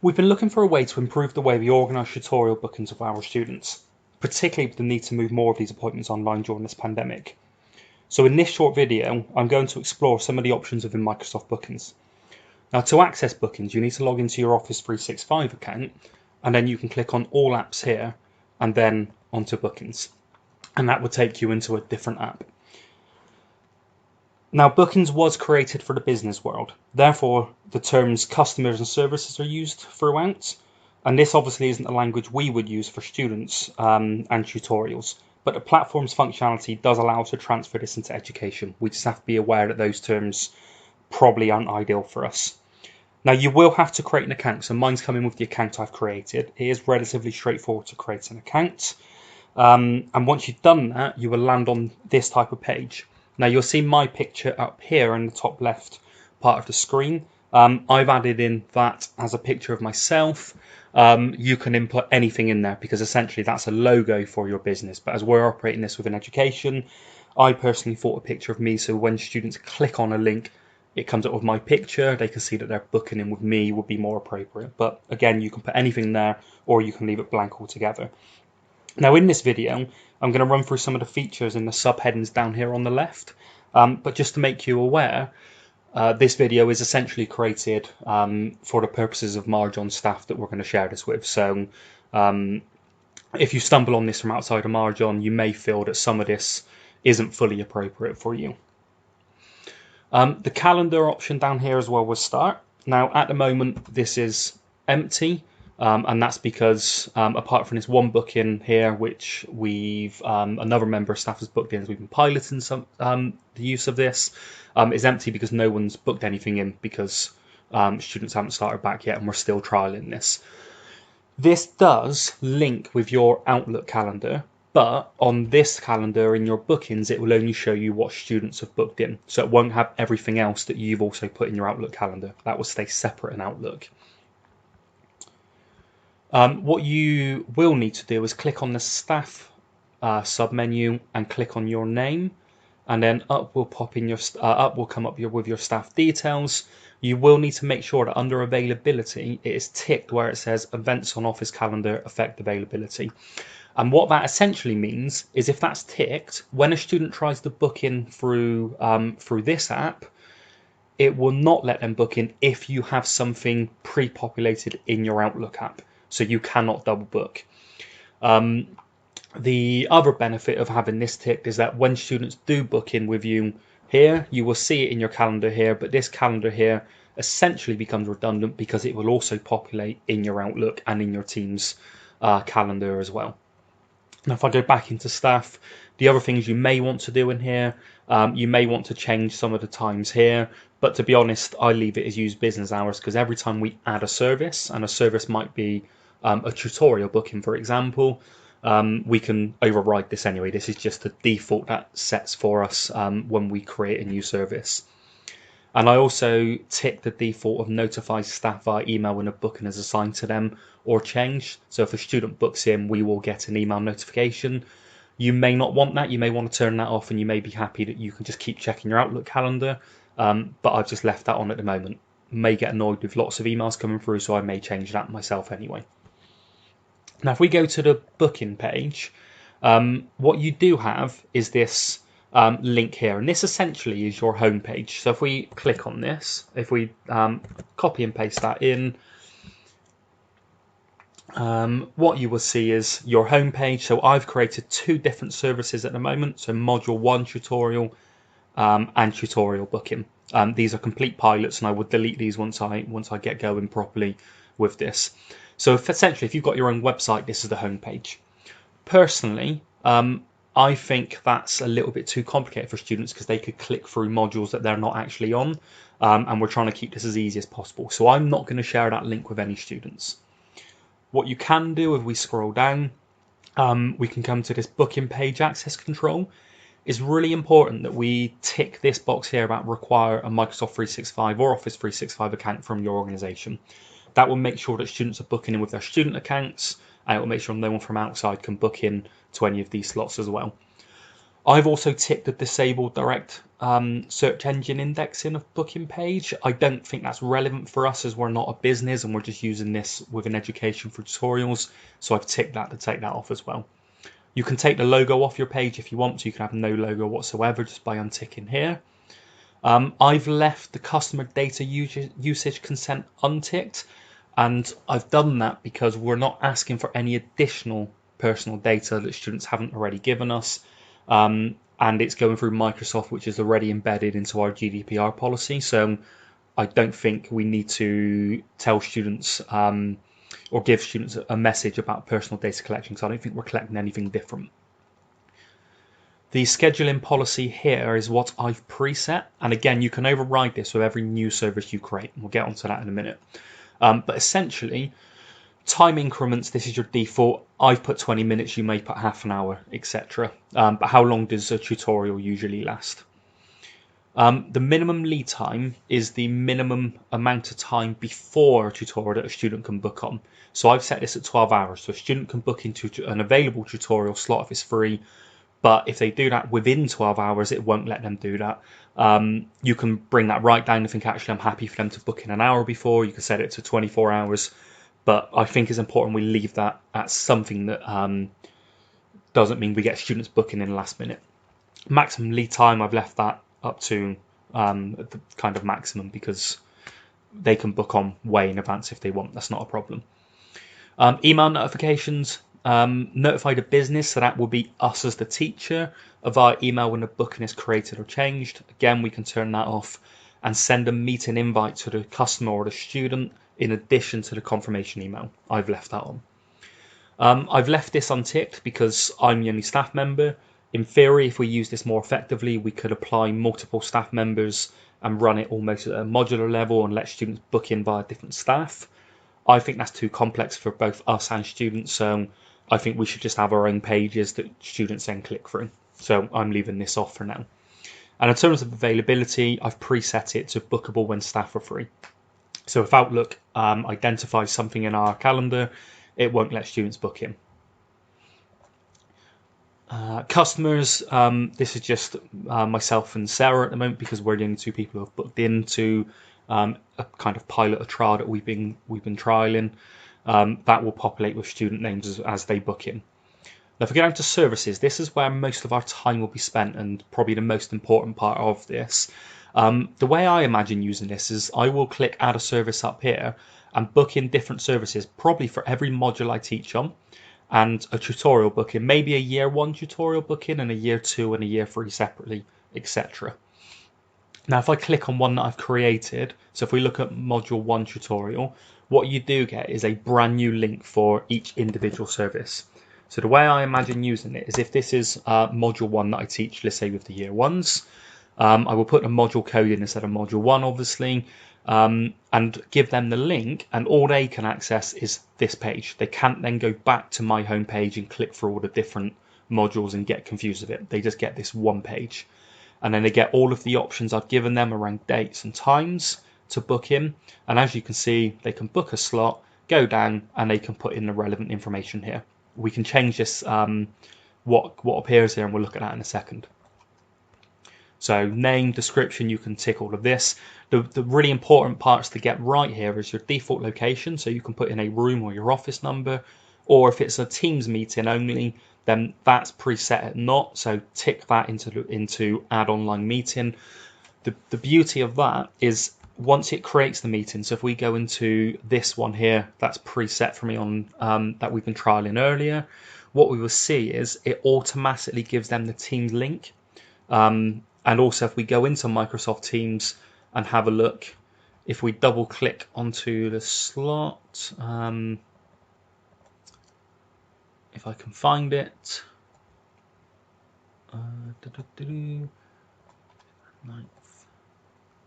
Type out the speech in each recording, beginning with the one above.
We've been looking for a way to improve the way we organise tutorial bookings of our students, particularly with the need to move more of these appointments online during this pandemic. So in this short video, I'm going to explore some of the options within Microsoft Bookings. Now, to access Bookings, you need to log into your Office 365 account, and then you can click on All Apps here, and then onto Bookings. And that will take you into a different app. Now, Bookings was created for the business world. Therefore, the terms customers and services are used throughout. And this obviously isn't a language we would use for students and tutorials. But the platform's functionality does allow us to transfer this into education. We just have to be aware that those terms probably aren't ideal for us. Now, you will have to create an account. So mine's coming with the account I've created. It is relatively straightforward to create an account. And once you've done that, you will land on this type of page. Now you'll see my picture up here in the top left part of the screen. I've added in that as a picture of myself. You can input anything in there because essentially that's a logo for your business. But as we're operating this within education, I personally thought a picture of me. So when students click on a link, it comes up with my picture. They can see that they're booking in with me would be more appropriate. But again, you can put anything there or you can leave it blank altogether. Now in this video, I'm going to run through some of the features in the subheadings down here on the left. But just to make you aware, this video is essentially created for the purposes of Marjon staff that we're going to share this with. So if you stumble on this from outside of Marjon, you may feel that some of this isn't fully appropriate for you. The calendar option down here as well will start. Now at the moment, this is empty. And that's because apart from this one booking here, which we've another member of staff has booked in, as we've been piloting some the use of this, is empty because no one's booked anything in because students haven't started back yet, and we're still trialing this. This does link with your Outlook calendar, but on this calendar in your bookings, it will only show you what students have booked in, so it won't have everything else that you've also put in your Outlook calendar. That will stay separate in Outlook. What you will need to do is click on the staff sub-menu and click on your name, and then up will pop in your up will come up with your staff details. You will need to make sure that under availability it is ticked where it says events on office calendar affect availability. And what that essentially means is if that's ticked, when a student tries to book in through this app, it will not let them book in if you have something pre-populated in your Outlook app. So you cannot double book. The other benefit of having this ticked is that when students do book in with you here, you will see it in your calendar here, but this calendar here essentially becomes redundant because it will also populate in your Outlook and in your Teams calendar as well. Now, if I go back into staff, the other things you may want to do in here, you may want to change some of the times here, but to be honest, I leave it as use business hours because every time we add a service, and a service might be a tutorial booking, for example, we can override this anyway. This is just the default that sets for us when we create a new service. And I also tick the default of notify staff via email when a booking is assigned to them or changed. So if a student books in, we will get an email notification. You may not want that. You may want to turn that off, and you may be happy that you can just keep checking your Outlook calendar. But I've just left that on at the moment. May get annoyed with lots of emails coming through, so I may change that myself anyway. Now, if we go to the booking page, what you do have is this link here, and this essentially is your home page. So if we click on this, if we copy and paste that in, what you will see is your home page. So I've created two different services at the moment, so module 1 tutorial and tutorial booking. These are complete pilots, and I would delete these once I get going properly with this. So essentially, if you've got your own website, this is the home page. Personally, I think that's a little bit too complicated for students because they could click through modules that they're not actually on, and we're trying to keep this as easy as possible. So I'm not going to share that link with any students. What you can do, if we scroll down, we can come to this booking page access control. It's really important that we tick this box here about require a Microsoft 365 or Office 365 account from your organization. That will make sure that students are booking in with their student accounts, and it will make sure no one from outside can book in to any of these slots as well. I've also ticked the disable direct search engine indexing of booking page. I don't think that's relevant for us as we're not a business and we're just using this within education for tutorials. So I've ticked that to take that off as well. You can take the logo off your page if you want to. You can have no logo whatsoever just by unticking here. I've left the customer data usage consent unticked, and I've done that because we're not asking for any additional personal data that students haven't already given us. And it's going through Microsoft, which is already embedded into our GDPR policy. So I don't think we need to tell students or give students a message about personal data collection, because I don't think we're collecting anything different. The scheduling policy here is what I've preset, and again, you can override this with every new service you create. We'll get onto that in a minute. But essentially, time increments, this is your default. I've put 20 minutes, you may put half an hour, etc. But how long does a tutorial usually last? The minimum lead time is the minimum amount of time before a tutorial that a student can book on. So I've set this at 12 hours. So a student can book into an available tutorial slot if it's free. But if they do that within 12 hours, it won't let them do that. You can bring that right down and think, actually, I'm happy for them to book in an hour before. You can set it to 24 hours. But I think it's important we leave that at something that doesn't mean we get students booking in last minute. Maximum lead time, I've left that up to the kind of maximum because they can book on way in advance if they want. That's not a problem. Email notifications. Notify the business, so that will be us as the teacher via email when a booking is created or changed. Again, we can turn that off and send a meeting invite to the customer or the student in addition to the confirmation email. I've left that on. I've left this unticked because I'm the only staff member. In theory, if we use this more effectively, we could apply multiple staff members and run it almost at a modular level and let students book in via different staff. I think that's too complex for both us and students, so I think we should just have our own pages that students then click through. So I'm leaving this off for now. And in terms of availability, I've preset it to bookable when staff are free. So if Outlook identifies something in our calendar, it won't let students book in. Customers, this is just myself and Sarah at the moment because we're the only two people who have booked into a kind of pilot, a trial that we've been trialing. That will populate with student names as they book in. Now, if we get down to services, this is where most of our time will be spent and probably the most important part of this. The way I imagine using this is I will click add a service up here and book in different services, probably for every module I teach on, and a tutorial booking, maybe a year 1 tutorial booking and a year 2 and a year 3 separately, etc. Now, if I click on one that I've created, so if we look at module 1 tutorial, what you do get is a brand new link for each individual service. So the way I imagine using it is if this is module 1 that I teach, let's say with the year 1s, I will put a module code in instead of module 1, obviously, and give them the link, and all they can access is this page. They can't then go back to my home page and click through all the different modules and get confused with it. They just get this one page. And then they get all of the options I've given them around dates and times to book in. And as you can see, they can book a slot, go down, and they can put in the relevant information here. We can change this, what appears here, and we'll look at that in a second. So name, description, you can tick all of this. The really important parts to get right here is your default location. So you can put in a room or your office number, or if it's a Teams meeting only, then that's preset at not. So tick that into add online meeting. The beauty of that is once it creates the meeting, so if we go into this one here, that's preset for me on that we've been trialing earlier, what we will see is it automatically gives them the Teams link. And also if we go into Microsoft Teams and have a look, if we double click onto the slot, if I can find it,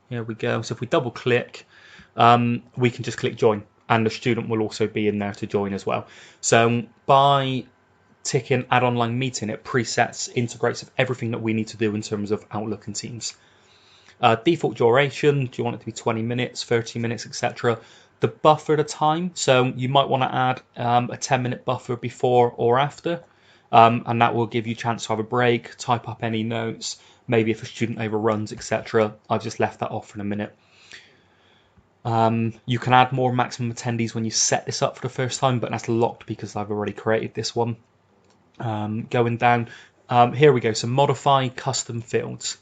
here we go. So if we double click, we can just click join, and the student will also be in there to join as well. So by ticking add online meeting, it presets, integrates with everything that we need to do in terms of Outlook and Teams. Default duration, do you want it to be 20 minutes, 30 minutes, etc. The buffer, the time, so you might want to add a 10-minute buffer before or after. and that will give you a chance to have a break, type up any notes, maybe if a student overruns, etc. I've just left that off for a minute. You can add more maximum attendees when you set this up for the first time, but that's locked because I've already created this one. Going down, here we go. So modify custom fields.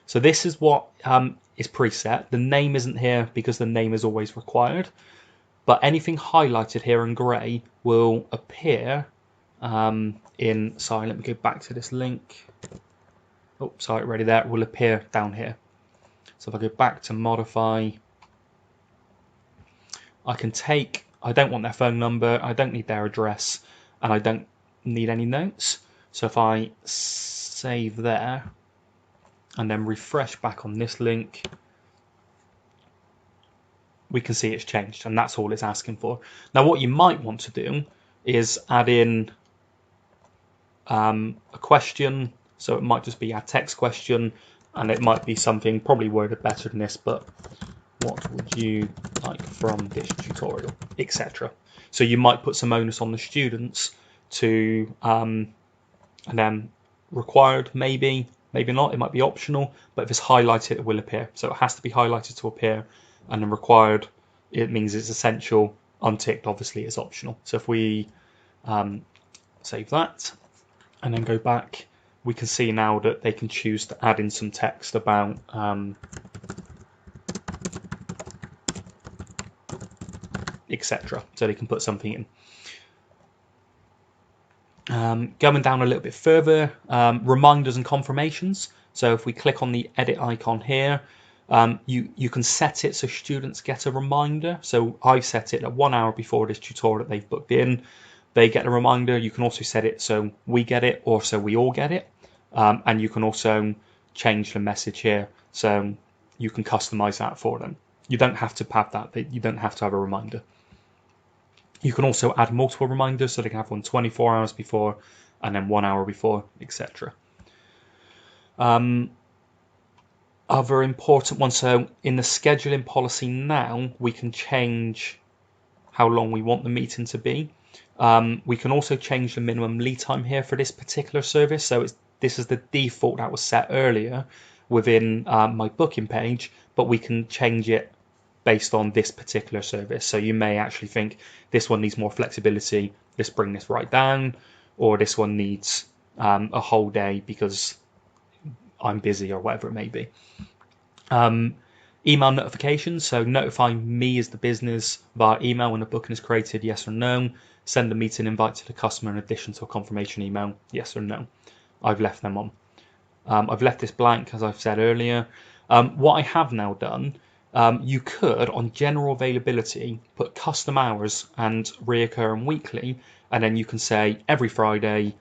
So this is what is preset. The name isn't here because the name is always required, but anything highlighted here in grey will appear sorry, let me go back to this link. Oh, sorry, already there. It will appear down here. So if I go back to modify, I don't want their phone number, I don't need their address, and I don't need any notes. So if I save there and then refresh back on this link, we can see it's changed, and that's all it's asking for. Now what you might want to do is add in a question. So it might just be a text question, and it might be something probably worded better than this, but what would you like from this tutorial, etc. So you might put some onus on the students to, and then required, maybe not, it might be optional, but if it's highlighted, it will appear. So it has to be highlighted to appear, and then required, it means it's essential, unticked, obviously, is optional. So if we save that, and then go back, we can see now that they can choose to add in some text about etc. So they can put something in. Going down a little bit further, reminders and confirmations. So if we click on the edit icon here, you can set it so students get a reminder. So I've set it at 1 hour before this tutorial that they've booked in. They get a reminder. You can also set it so we get it or so we all get it. And you can also change the message here. So you can customize that for them. You don't have to have that. You don't have to have a reminder. You can also add multiple reminders, so they can have one 24 hours before and then 1 hour before, etc. Other important ones, so in the scheduling policy now, we can change how long we want the meeting to be. We can also change the minimum lead time here for this particular service. So this is the default that was set earlier within my booking page, but we can change it based on this particular service. So you may actually think this one needs more flexibility, let's bring this right down, or this one needs a whole day because I'm busy or whatever it may be. Email notifications, so notify me as the business via email when a booking is created, yes or no. Send a meeting invite to the customer in addition to a confirmation email, yes or no. I've left them on. I've left this blank, as I've said earlier. What I have now done, you could, on general availability, put custom hours and reoccurring weekly, and then you can say every Friday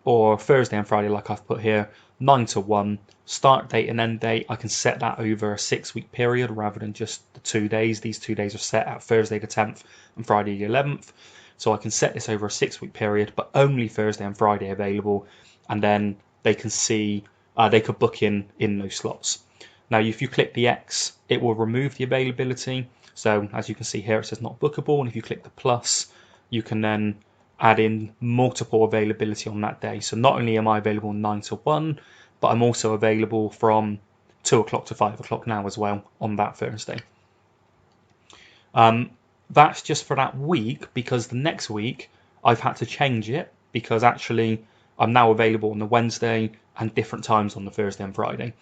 or Thursday and Friday, like I've put here, 9 to 1, start date and end date. I can set that over a 6-week period rather than just the 2 days. These 2 days are set at Thursday the 10th and Friday the 11th. So I can set this over a 6-week period, but only Thursday and Friday available, and then they can see, they could book in those slots. Now, if you click the X, it will remove the availability. So as you can see here, it says not bookable. And if you click the plus, you can then add in multiple availability on that day. So not only am I available 9 to 1, but I'm also available from 2 o'clock to 5 o'clock now as well on that Thursday. That's just for that week, because the next week I've had to change it because actually I'm now available on the Wednesday and different times on the Thursday and Friday.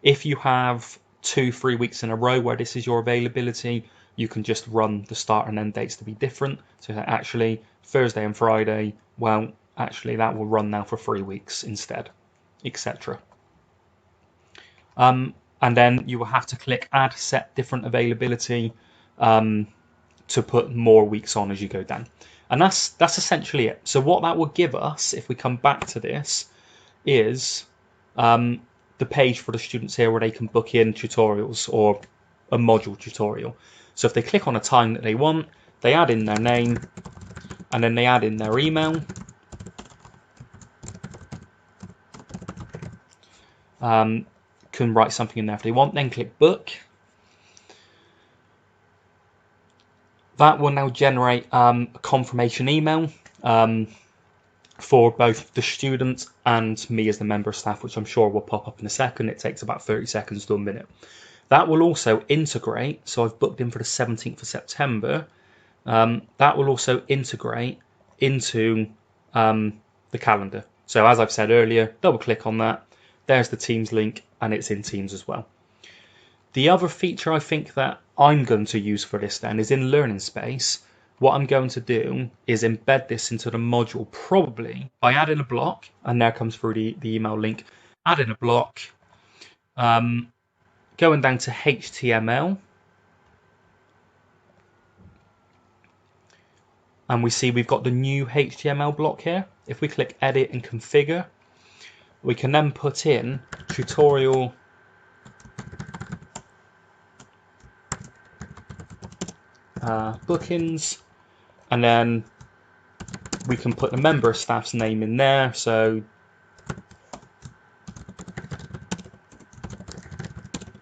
If you have 2-3 weeks in a row where this is your availability, you can just run the start and end dates to be different. So that actually Thursday and Friday, well, actually that will run now for 3 weeks instead, etc. And then you will have to click add set different availability to put more weeks on as you go down. And that's essentially it. So what that will give us, if we come back to this, is the page for the students here where they can book in tutorials or a module tutorial. So if they click on a time that they want, they add in their name and then they add in their email. Can write something in there if they want, then click book. That will now generate a confirmation email. for both the student and me as the member of staff, which I'm sure will pop up in a second. It takes about 30 seconds to a minute. That will also integrate, so I've booked in for the 17th of September. That will also integrate into the calendar. So as I've said earlier, double click on that. There's the Teams link and it's in Teams as well. The other feature I think that I'm going to use for this then is in Learning Space. What I'm going to do is embed this into the module probably by adding a block, and there comes through the email link, adding a block, going down to HTML, and we see we've got the new HTML block here. If we click edit and configure, we can then put in tutorial bookings, and then we can put the member of staff's name in there, so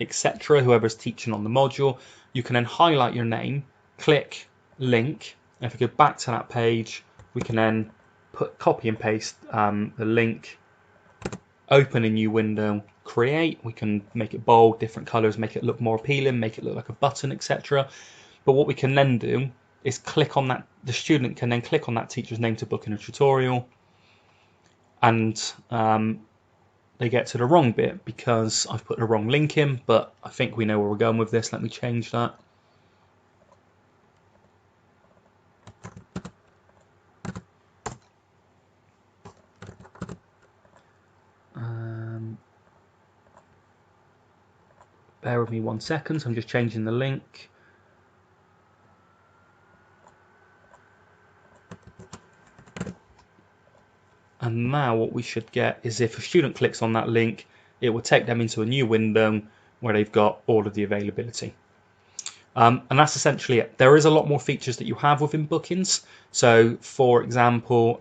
etc. whoever's teaching on the module. You can then highlight your name, click link, and if we go back to that page, we can then copy and paste the link, open a new window, create. We can make it bold, different colors, make it look more appealing, make it look like a button, etc. But what we can then do is click on that. The student can then click on that teacher's name to book in a tutorial, and they get to the wrong bit because I've put the wrong link in, but I think we know where we're going with this. Let me change that. Bear with me 1 second. I'm just changing the link. And now what we should get is if a student clicks on that link, it will take them into a new window where they've got all of the availability. And that's essentially it. There is a lot more features that you have within bookings. So for example,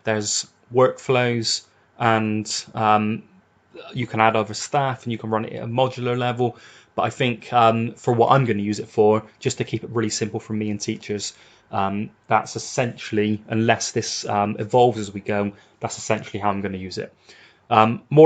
there's workflows, and you can add other staff and you can run it at a modular level. But I think for what I'm going to use it for, just to keep it really simple for me and teachers, that's essentially, unless this evolves as we go, that's essentially how I'm going to use it. More